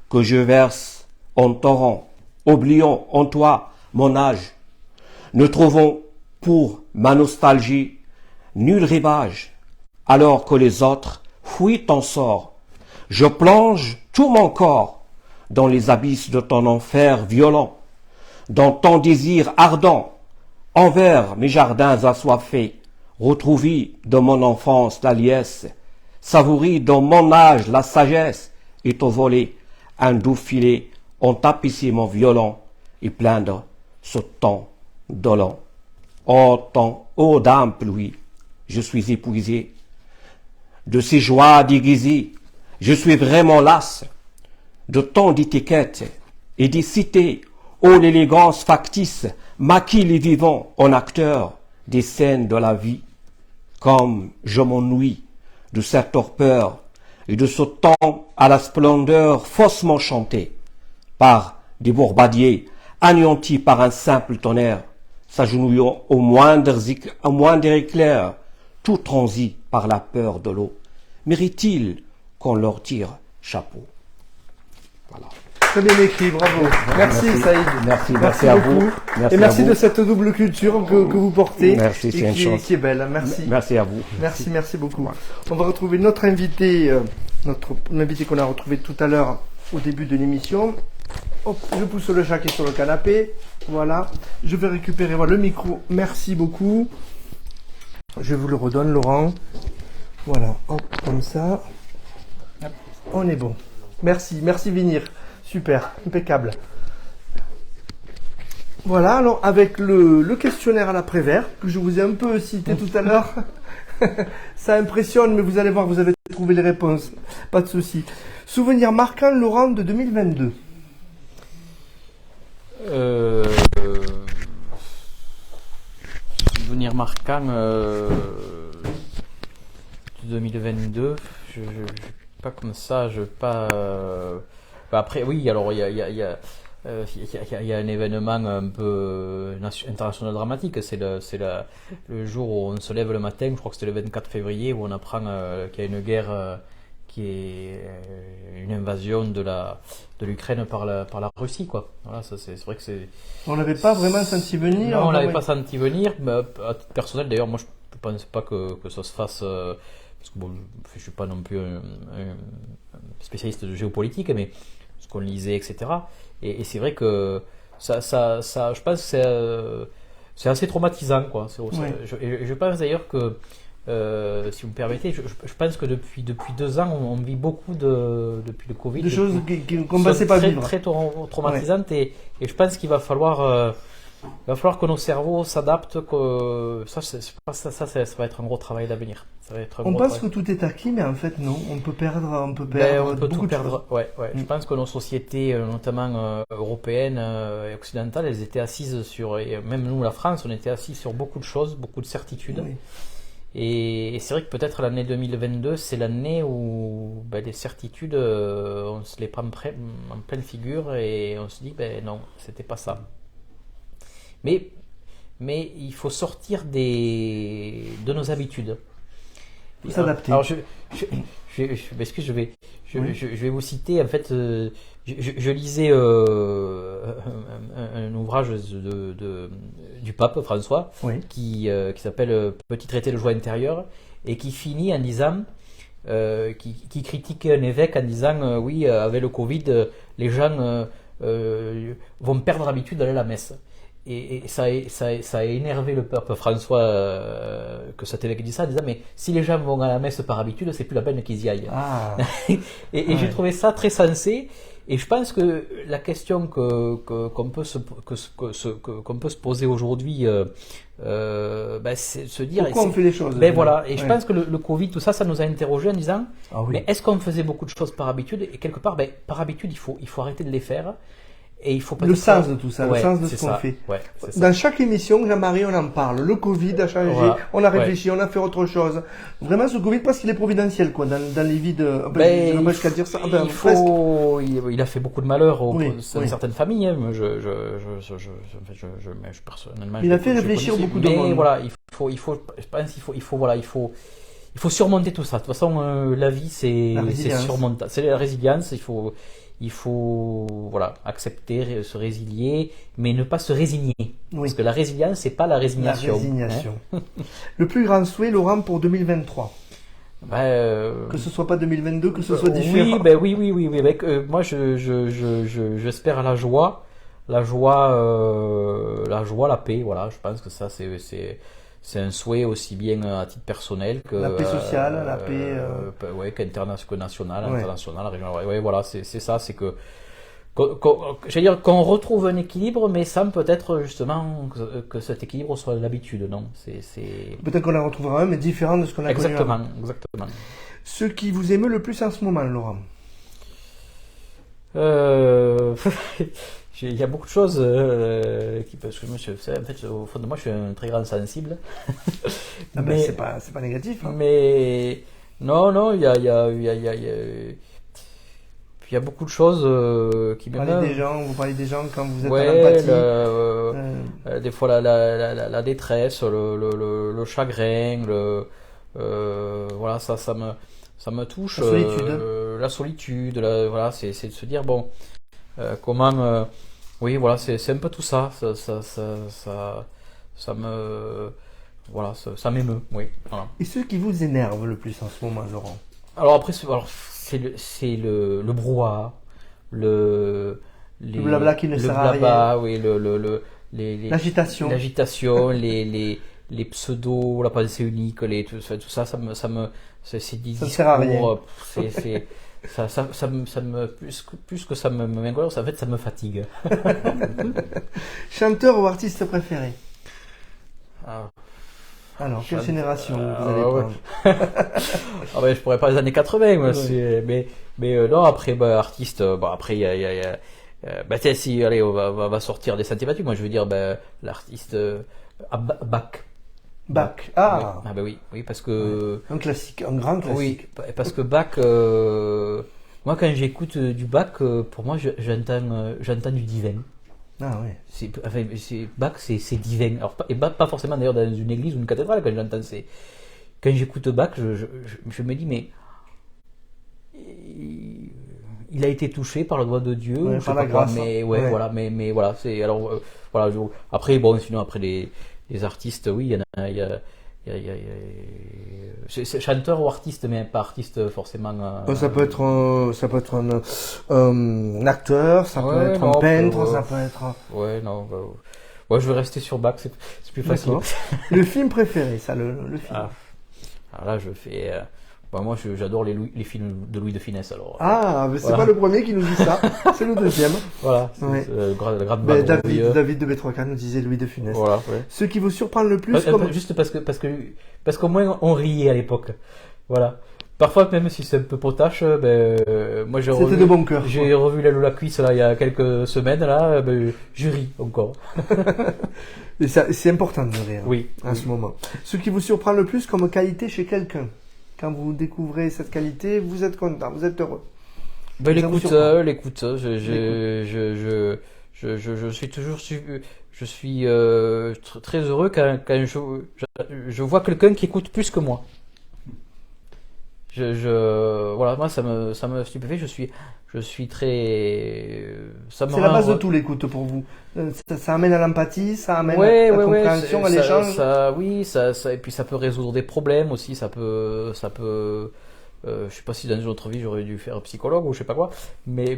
que je verse en torrent, oubliant en toi mon âge. Ne trouvons pour ma nostalgie nul rivage, alors que les autres fuient ton sort. Je plonge tout mon corps dans les abysses de ton enfer violent, dans ton désir ardent, envers mes jardins assoiffés, retrouvis de mon enfance la liesse, savouris dans mon âge la sagesse, et te voler un doux filet en tapissement violent, et plaindre ce temps dolent. Ô temps, ô dame pluie, je suis épuisé de ces joies déguisées, je suis vraiment lasse de tant d'étiquettes et des cités, ô l'élégance factice maquille les vivants en acteurs des scènes de la vie. Comme je m'ennuie de cette torpeur et de ce temps à la splendeur faussement chantée par des bourbadiers anéantis par un simple tonnerre, s'agenouillant au moindre éclair, tout transi par la peur de l'eau. Mérite-t-il qu'on leur tire chapeau? Voilà. Très bien écrit, bravo. Merci Saïd. Merci à vous. Et merci de cette double culture que vous portez. Merci, et c'est une chance. qui est belle. Merci. Merci à vous. Merci beaucoup. On va retrouver notre invité, l'invité qu'on a retrouvé tout à l'heure au début de l'émission. Hop, je pousse le chat qui est sur le canapé. Voilà. Je vais récupérer le micro. Merci beaucoup. Je vous le redonne, Laurent. Voilà. Hop, comme ça. On est bon. Merci Vinir. Super, impeccable. Voilà, alors avec le questionnaire à l'après-vert, que je vous ai un peu cité tout à l'heure, ça impressionne, mais vous allez voir, vous avez trouvé les réponses. Pas de souci. Souvenir marquant, Laurent, de 2022. Souvenir marquant de 2022, je pas comme ça, après, oui, alors il y a un événement un peu international dramatique, c'est le jour où on se lève le matin, je crois que c'était le 24 février, où on apprend qu'il y a une guerre, qui est une invasion de l'Ukraine par la Russie, quoi. Voilà, ça c'est vrai que c'est... On l'avait pas vraiment senti venir. Non, on l'avait pas senti venir, mais à titre personnel, d'ailleurs, moi je pense pas que ça se fasse... parce que bon, je suis pas non plus un spécialiste de géopolitique, mais ce qu'on lisait, etc. Et c'est vrai que ça je pense que c'est assez traumatisant, quoi. Je pense d'ailleurs que, si vous me permettez, je pense que depuis 2 ans, on vit beaucoup depuis le Covid. Des choses qu'on ne passait pas vivre. Très traumatisantes, et je pense qu'il va falloir que nos cerveaux s'adaptent, que ça va être un gros travail d'avenir. On pense que tout est acquis, mais en fait non, on peut perdre on peut tout perdre. Ouais. Je pense que nos sociétés, notamment européennes et occidentales, elles étaient assises et même nous, la France, on était assis sur beaucoup de choses, beaucoup de certitudes. Oui. Et c'est vrai que peut-être l'année 2022, c'est l'année où les certitudes, on se les prend en pleine figure et on se dit non, c'était pas ça. Mais il faut sortir de nos habitudes. Il faut s'adapter. Alors je vais vous citer, en fait, je lisais un ouvrage du pape François, qui s'appelle Petit traité de joie intérieure, et qui finit en disant, qui critique un évêque en disant oui, avec le Covid, les gens vont perdre l'habitude d'aller à la messe. Et ça a énervé le pape François, que cet évêque dit ça, en disant mais si les gens vont à la messe par habitude, c'est plus la peine qu'ils y aillent. Et j'ai trouvé ça très sensé, et je pense que la question qu'on peut se poser aujourd'hui, c'est de se dire pourquoi on fait les choses. Voilà. Et je pense que le Covid, tout ça nous a interrogé en disant mais est-ce qu'on faisait beaucoup de choses par habitude, et quelque part par habitude il faut arrêter de les faire. Et il faut le sens de tout ça, le sens de ce qu'on fait. Dans chaque émission, Jean-Marie, on en parle. Le Covid a changé, on a réfléchi, on a fait autre chose. Vraiment, ce Covid, parce qu'il est providentiel, quoi, dans les vies de... il a fait beaucoup de malheur aux certaines familles. Hein. Personnellement, il a fait réfléchir beaucoup de monde. Mais voilà, il faut surmonter tout ça. De toute façon, la vie, c'est surmontable. C'est la résilience. Il faut accepter, se résilier, mais ne pas se résigner. Parce que la résilience, c'est pas la résignation. Le plus grand souhait, Laurent, pour 2023 que ce soit pas 2022, que ce soit différent. Oui. Moi, j'espère la joie, la paix. Voilà, je pense que ça, c'est un souhait aussi bien à titre personnel que la paix sociale, la paix internationale, régionale. Voilà, c'est ça, c'est que j'allais dire qu'on retrouve un équilibre, mais sans peut-être justement que cet équilibre soit l'habitude, non. Peut-être qu'on en retrouvera un, mais différent de ce qu'on a connu avant. Exactement. Ce qui vous émeut le plus en ce moment, Laurent? Il y a beaucoup de choses parce que en fait, au fond de moi, je suis un très grand sensible. C'est pas négatif. Hein. Mais non, il y a beaucoup de choses qui m'émeuvent. Vous parlez des gens quand vous êtes en empathie. Des fois la détresse, le chagrin, voilà, ça me touche. La solitude. C'est de se dire comment, oui, voilà, c'est un peu tout ça. Ça me, voilà, ça m'émeut, oui. Voilà. Et ce qui vous énerve le plus en ce moment, Laurent? Alors après, c'est le brouhaha, le blabla qui ne sert à rien. Oui, L'agitation. L'agitation, les pseudos, la pensée unique, tout ça, c'est des ça ne sert à rien. Plus que ça m'incolore, en fait, ça me fatigue. Chanteur ou artiste préféré? Ah. Alors, quelle génération vous allez prendre? Ah ouais, je pourrais pas les années 80, moi, mais non, après, artiste, après, il y a tiens, si, allez, on va sortir des sympathiques. Moi, je veux dire, l'artiste Bach. Bach. Ah. Ah oui, parce que un classique, un grand classique. Oui, parce que Bach, moi, quand j'écoute du Bach, pour moi, j'entends du divin. Ah ouais. Bach, c'est divin. Alors, et pas forcément d'ailleurs dans une église ou une cathédrale quand j'entends. Quand j'écoute Bach, je me dis, mais il a été touché par le doigt de Dieu, ouais, je sais par pas la quoi, grâce. mais Ouais. voilà, mais voilà, c'est alors voilà. Après, bon, sinon après les artistes, oui, il y a c'est chanteur ou artiste, mais pas artiste forcément. Ça peut être un acteur, ça peut être un peintre, ça peut être. Ouais, non. Ouais, je vais rester sur Bach, c'est plus facile. Le film préféré, ça, le film. Alors là, je fais. Moi, j'adore les films de Louis de Funès, alors. Ah, mais c'est pas le premier qui nous dit ça, c'est le deuxième. Voilà, ouais. le grade David de B3K nous disait Louis de Funès. Voilà, ouais. Ce qui vous surprend le plus, juste parce qu'au moins on riait à l'époque. Voilà. Parfois, même si c'est un peu potache, moi j'ai de bon cœur. J'ai revu la Lola Cuisse là il y a quelques semaines là, je ris encore. C'est important de rire. Oui. En ce moment. Ce qui vous surprend le plus comme qualité chez quelqu'un. Quand vous découvrez cette qualité, vous êtes content, vous êtes heureux. L'écoute. Je suis toujours, je suis très heureux quand je vois quelqu'un qui écoute plus que moi. Voilà, moi ça me stupéfait. Je suis très. C'est la base de tout l'écoute pour vous. Ça amène à l'empathie, ça amène à la compréhension, à l'échange. Oui, et puis ça peut résoudre des problèmes aussi. Ça peut. Je sais pas si dans une autre vie j'aurais dû faire psychologue ou je sais pas quoi, mais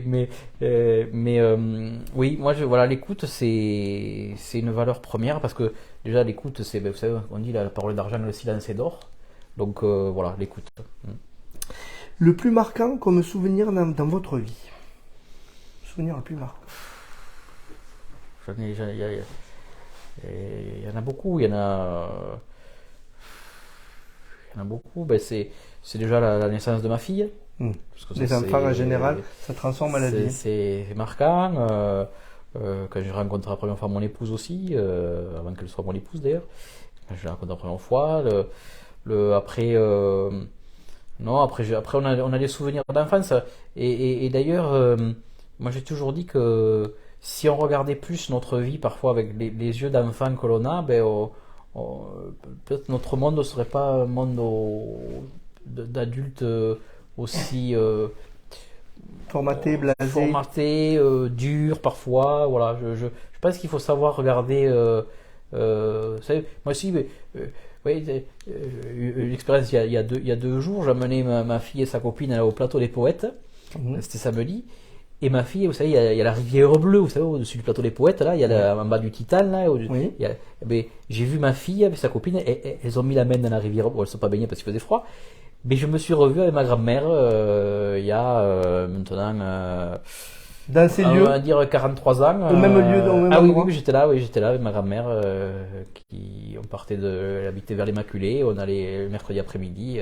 oui, moi voilà, l'écoute c'est une valeur première parce que déjà l'écoute c'est, vous savez, on dit la parole d'argent, le silence est d'or, donc voilà, l'écoute. Le plus marquant comme souvenir dans votre vie, souvenir le plus marquant. Il y en a beaucoup, il y en a beaucoup. C'est déjà la naissance de ma fille. Parce que les enfants en général, ça transforme la vie. C'est marquant. Quand j'ai rencontré la première fois mon épouse aussi, avant qu'elle soit mon épouse d'ailleurs, quand je l'ai rencontré la première fois. Après, on a des souvenirs d'enfance. Et d'ailleurs, moi j'ai toujours dit que si on regardait plus notre vie parfois avec les yeux d'enfant que l'on a, peut-être notre monde ne serait pas un monde d'adultes aussi formaté, blasé, dur parfois. Voilà, je pense qu'il faut savoir regarder. Vous savez, moi aussi, une expérience il y a 2 jours, j'ai amené ma fille et sa copine au plateau des poètes. C'était samedi. Et ma fille, vous savez, il y a la rivière bleue, vous savez, au-dessus du plateau des poètes, là, il y a en bas du Titane, là. J'ai vu ma fille avec sa copine, elles ont mis la main dans la rivière, elles ne sont pas baignées parce qu'il faisait froid. Mais je me suis revu avec ma grand-mère, il y a maintenant. Dans ces lieux, on va dire 43 ans. Au même lieu, au même endroit. Oui, j'étais là avec ma grand-mère, on partait elle habitait vers l'Immaculée, on allait le mercredi après-midi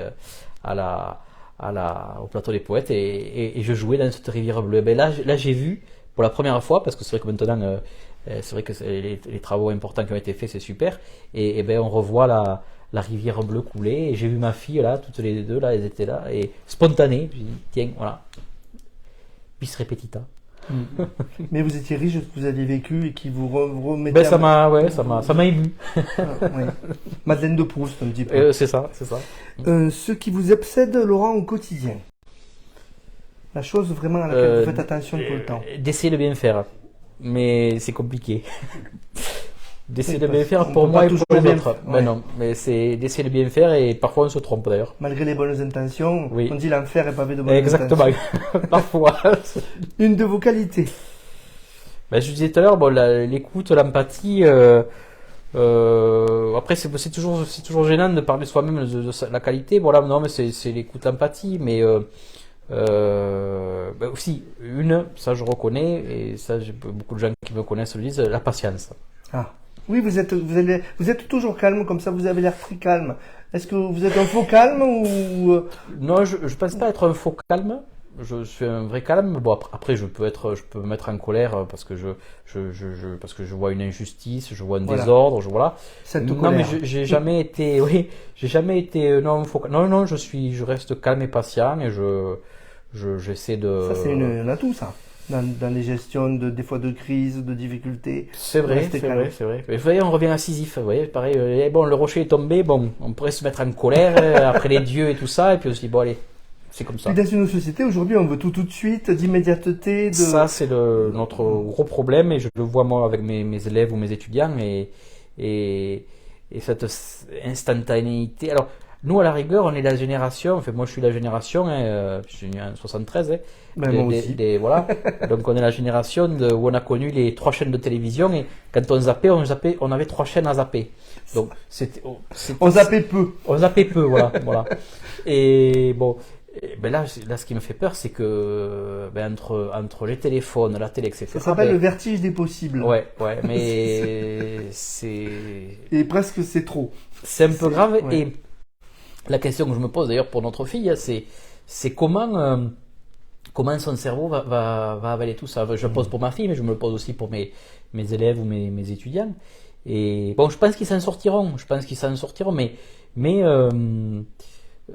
au plateau des poètes et je jouais dans cette rivière bleue. Là j'ai vu pour la première fois, parce que c'est vrai que maintenant c'est vrai que les travaux importants qui ont été faits, c'est super, et on revoit la rivière bleue couler, et j'ai vu ma fille là, toutes les deux là, elles étaient là, et spontané, j'ai dit tiens, voilà, bis repetita. Mais vous étiez riche de ce que vous aviez vécu et qui vous remettait. Ça m'a ému. Oui. Madeleine de Proust, un petit peu. C'est ça. Ce qui vous obsède, Laurent, au quotidien. La chose vraiment à laquelle vous faites attention tout le temps. D'essayer de bien faire. Mais c'est compliqué. D'essayer Oui, de bien faire on pour peut moi pas et pour toujours les bien autres. faire. Ben Ouais. non, mais c'est d'essayer de bien faire et parfois on se trompe d'ailleurs. Malgré les bonnes intentions, Oui. on dit l'enfer est pavé de bonnes Exactement. intentions. Parfois. Une de vos qualités. Ben, je disais tout à l'heure, bon, l'écoute, l'empathie. Après, c'est toujours gênant de parler soi-même de la qualité. Voilà, non, mais c'est l'écoute, l'empathie, mais ben aussi ça je reconnais et ça, j'ai beaucoup de gens qui me connaissent le disent, la patience. Ah. Oui, vous êtes toujours calme, comme ça vous avez l'air très calme. Est-ce que vous êtes un faux calme ou... Non, je pense pas être un faux calme. Je suis un vrai calme. Bon, après, je peux me mettre en colère parce que parce que je vois une injustice, je vois un Voilà. désordre, voilà. Cette Non, colère. mais j'ai jamais été, oui, j'ai jamais été, non, non, je reste calme et patient et j'essaie de. Ça, c'est un atout, ça. Dans les gestions des fois de crise, de difficultés. C'est vrai, Rester c'est calme. vrai, c'est vrai. Mais vous voyez, on revient à Sisyphe, vous voyez, pareil, bon, le rocher est tombé, bon, on pourrait se mettre en colère après les dieux et tout ça, et puis on se dit, bon, allez, c'est comme ça. Puis dans une société, aujourd'hui, on veut tout de suite, d'immédiateté, de... Ça, c'est notre gros problème, et je le vois moi avec mes élèves ou mes étudiants, et cette instantanéité. Alors, nous, à la rigueur, on est la génération, enfin, moi je suis la génération, je suis né en 73, Ben, moi aussi. voilà. Donc, on est la génération où on a connu les 3 chaînes de télévision, et quand on zappait, on avait 3 chaînes à zapper. Donc, On zappait peu. on zappait peu, voilà, voilà. Et bon, ben là, ce qui me fait peur, c'est que ben, entre les téléphones, la télé, etc. Ça s'appelle ben, le vertige des possibles. Ouais, mais c'est Et presque c'est trop. un peu grave. Ouais. Et la question que je me pose d'ailleurs pour notre fille, c'est comment son cerveau va avaler tout ça. Je le pose pour ma fille, mais je me le pose aussi pour mes élèves ou mes étudiants. Et bon, je pense qu'ils s'en sortiront. Mais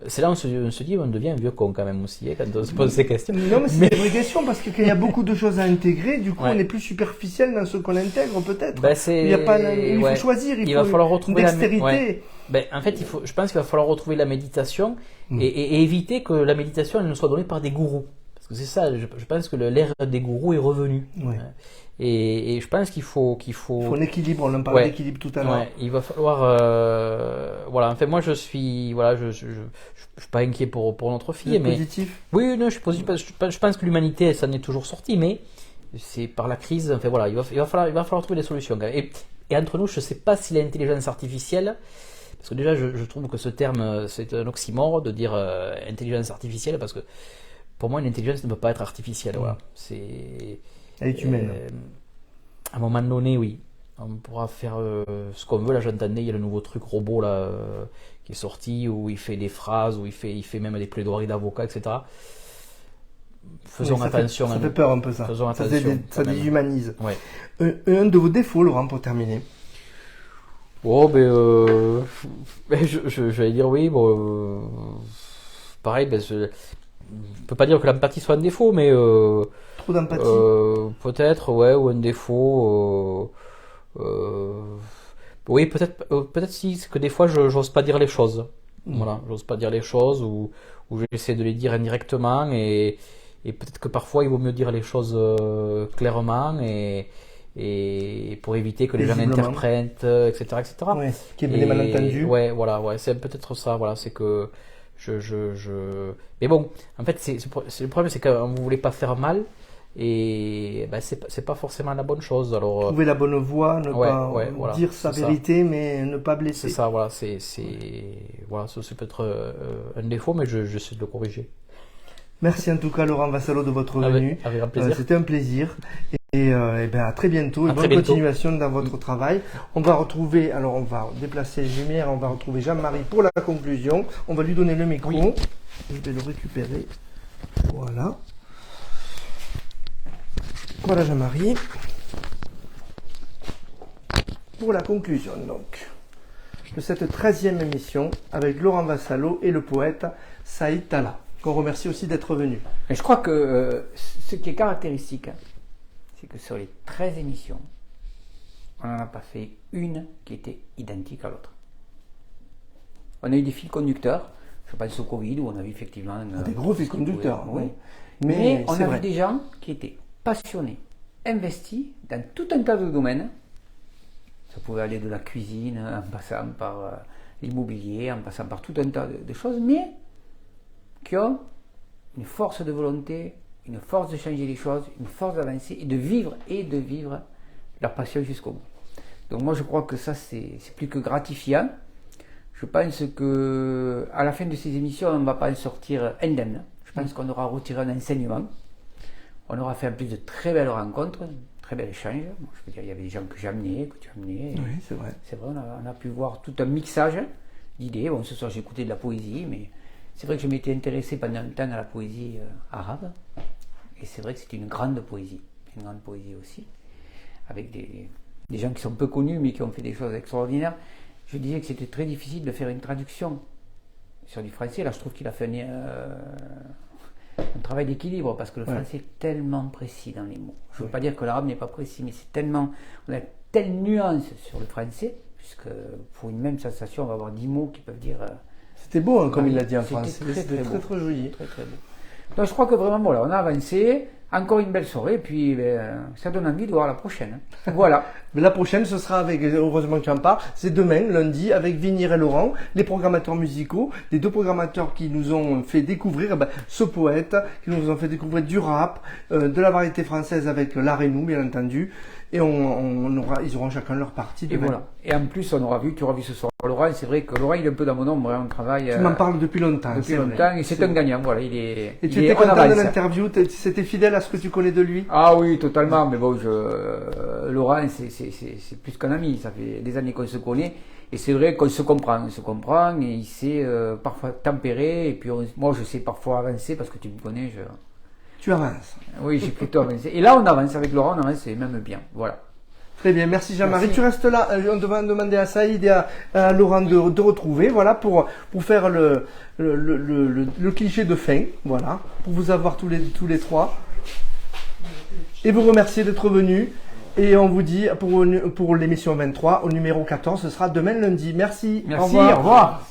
c'est là où on se dit, on devient un vieux con quand même aussi, quand on se pose ces questions. Non, mais c'est une vraie question, parce que quand il y a beaucoup de choses à intégrer, du coup, Ouais. on est plus superficiel dans ce qu'on intègre, peut-être. Ben, Il faut ouais. choisir, Il va falloir retrouver une la dextérité. ouais. Ben, en fait, je pense qu'il va falloir retrouver la méditation et éviter que la méditation elle ne soit donnée par des gourous. Parce que c'est ça, je pense que l'ère des gourous est revenue. Ouais. Et je pense qu'il faut Il faut un équilibre, on en parlait Ouais. d'équilibre tout à l'heure. Ouais, il va falloir voilà. En fait, moi, je suis pas inquiet pour notre Vous fille, êtes mais positif. oui, non, je suis positif. Je pense que l'humanité, ça en est toujours sorti, mais c'est par la crise. Enfin voilà, il va falloir trouver des solutions. Quand même. Et entre nous, je sais pas si l'intelligence artificielle, parce que déjà, je trouve que ce terme, c'est un oxymore de dire intelligence artificielle, parce que pour moi, une intelligence ne peut pas être artificielle. Voilà, c'est Elle est humaine. à un moment donné, oui. On pourra faire ce qu'on veut. Là, j'entendais, il y a le nouveau truc robot là, qui est sorti, où il fait des phrases, où il fait même des plaidoiries d'avocats, etc. Faisons Oui, ça attention. Ça fait peur un peu ça. Faisons Ça attention. ça quand même. déshumanise. Ouais. Un de vos défauts, Laurent, pour terminer. Oh, j'allais dire oui. Bon, pareil, je peux pas dire que l'empathie soit un défaut, mais Trop d'empathie. peut-être, ouais, ou un défaut. Oui, peut-être si, c'est que des fois, j'ose pas dire les choses. Voilà, j'ose pas dire les choses ou j'essaie de les dire indirectement et peut-être que parfois il vaut mieux dire les choses clairement et pour éviter que les gens Paisiblement. interprètent, etc., etc. Ouais, qu'il y ait des malentendus. Ouais, voilà, ouais, c'est peut-être ça, voilà, c'est que mais bon, en fait, le problème, c'est qu'on ne voulait pas faire mal et ben, c'est pas forcément la bonne chose. Alors, Trouver la bonne voie, ne ouais, pas ouais, voilà, dire sa c'est ça. vérité, mais ne pas blesser. C'est ça, voilà, voilà, ça c'est peut-être un défaut, mais j'essaie de le corriger. Merci en tout cas, Laurent Vassallo, de votre venue. Avec un plaisir. C'était un plaisir. Et ben à très bientôt. Et À bonne très bientôt. continuation dans votre travail. On va retrouver, alors on va déplacer les lumières, on va retrouver Jean-Marie pour la conclusion. On va lui donner le micro. Oui. Je vais le récupérer. Voilà. Voilà Jean-Marie. Pour la conclusion donc de cette 13e émission avec Laurent Vassallo et le poète Saïd Talla, qu'on remercie aussi d'être venu. Et je crois que ce qui est caractéristique, c'est que sur les 13 émissions, on n'en a pas fait une qui était identique à l'autre. On a eu des fils conducteurs, Je pense au Covid où on a vu effectivement... Des gros fils conducteurs, oui. Mais on a vu des gens qui étaient passionnés, investis dans tout un tas de domaines. Ça pouvait aller de la cuisine, en passant par l'immobilier, en passant par tout un tas de choses, mais qui ont une force de volonté, une force de changer les choses, une force d'avancer et de vivre leur passion jusqu'au bout. Donc moi je crois que ça c'est plus que gratifiant. Je pense que à la fin de ces émissions on ne va pas en sortir indemne. Je pense qu'on aura retiré un enseignement. On aura fait en plus de très belles rencontres, très bel échange. Je veux dire, il y avait des gens que j'ai amenés, que tu as amenés. Oui, c'est vrai. C'est vrai, on a pu voir tout un mixage d'idées. Bon, ce soir j'ai écouté de la poésie, mais c'est vrai que je m'étais intéressé pendant un temps à la poésie arabe. Et c'est vrai que c'est une grande poésie aussi, avec des gens qui sont peu connus mais qui ont fait des choses extraordinaires. Je disais que c'était très difficile de faire une traduction sur du français. Là, je trouve qu'il a fait un travail d'équilibre parce que le français est tellement précis dans les mots. Je ne veux pas dire que l'arabe n'est pas précis, mais c'est tellement, on a telle nuance sur le français, puisque pour une même sensation, on va avoir 10 mots qui peuvent dire. C'était beau, hein, comme il l'a dit en français. C'était très joli. Très beau. Donc je crois que vraiment, voilà, on a avancé. Encore une belle soirée, et puis ça donne envie de voir la prochaine. Voilà. Mais la prochaine, ce sera avec, heureusement que tu en parles, c'est demain, lundi, avec Vinir et Laurent, les programmateurs musicaux, les deux programmateurs qui nous ont fait découvrir ce poète, qui nous ont fait découvrir du rap, de la variété française avec l'art et nous, bien entendu. Et ils auront chacun leur partie demain. Et voilà. Et en plus, tu auras vu ce soir Laurent, c'est vrai que Laurent, il est un peu dans mon ombre, on travaille. Tu m'en parles depuis longtemps. Et c'est un gagnant, voilà. Et tu étais content de l'interview, c'était fidèle à ce que tu connais de lui? Ah oui, totalement, mais bon, Laurent, c'est plus qu'un ami, ça fait des années qu'on se connaît, et c'est vrai qu'on se comprend, et il sait parfois tempérer, et puis moi je sais parfois avancer, parce que tu me connais, Tu avances. Oui, j'ai plutôt avancé. Et là, on avance avec Laurent, on avance même bien, voilà. Très bien, merci Jean-Marie. Tu restes là, on va demander à Saïd et à Laurent de retrouver, voilà, pour faire le cliché de fin, voilà, pour vous avoir tous les trois. Et vous remercier d'être venus. Et on vous dit, pour l'émission 23, au numéro 14, ce sera demain lundi. Merci. Merci, au revoir.